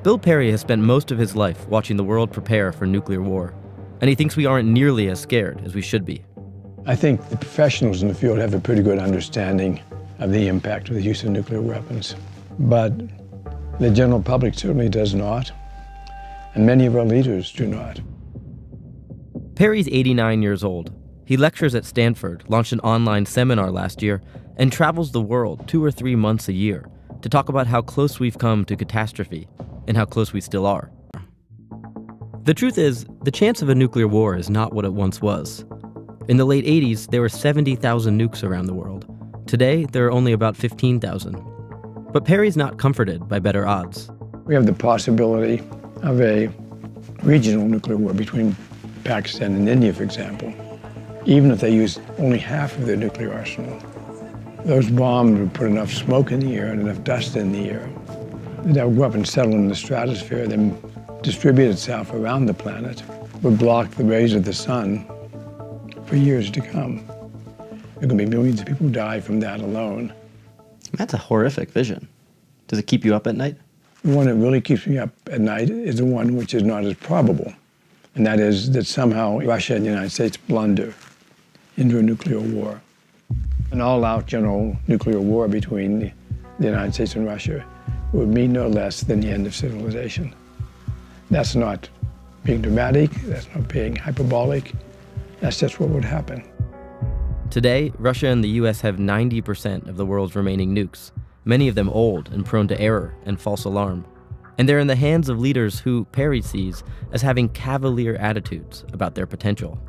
Bill Perry has spent most of his life watching the world prepare for nuclear war, and he thinks we aren't nearly as scared as we should be. I think the professionals in the field have a pretty good understanding of the impact of the use of nuclear weapons, but the general public certainly does not, and many of our leaders do not. Perry's 89 years old. He lectures at Stanford, launched an online seminar last year, and travels the world 2 or 3 months a year to talk about how close we've come to catastrophe and how close we still are. The truth is, the chance of a nuclear war is not what it once was. In the late 80s, there were 70,000 nukes around the world. Today, there are only about 15,000. But Perry's not comforted by better odds. We have the possibility of a regional nuclear war between Pakistan and India, for example. Even if they use only half of their nuclear arsenal, those bombs would put enough smoke in the air and enough dust in the air that would go up and settle in the stratosphere, then distribute itself around the planet, would block the rays of the sun for years to come. There could be millions of people who die from that alone. That's a horrific vision. Does it keep you up at night? The one that really keeps me up at night is the one which is not as probable, and that is that somehow Russia and the United States blunder into a nuclear war. An all-out general nuclear war between the United States and Russia would mean no less than the end of civilization. That's not being dramatic, that's not being hyperbolic, that's just what would happen. Today, Russia and the US have 90% of the world's remaining nukes, many of them old and prone to error and false alarm. And they're in the hands of leaders who Perry sees as having cavalier attitudes about their potential.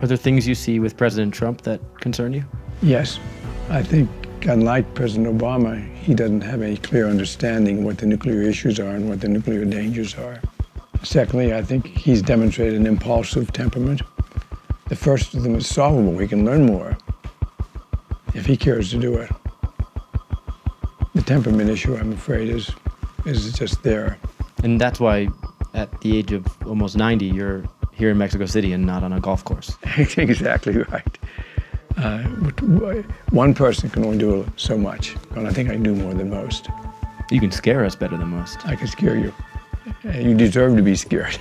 Are there things you see with President Trump that concern you? Yes. I think, unlike President Obama, he doesn't have a clear understanding of what the nuclear issues are and what the nuclear dangers are. Secondly, I think he's demonstrated an impulsive temperament. The first of them is solvable. We can learn more if he cares to do it. The temperament issue, I'm afraid, is just there. And that's why, at the age of almost 90, you're here in Mexico City and not on a golf course. Exactly right. One person can only do so much, and I think I can do more than most. You can scare us better than most. I can scare you. You deserve to be scared.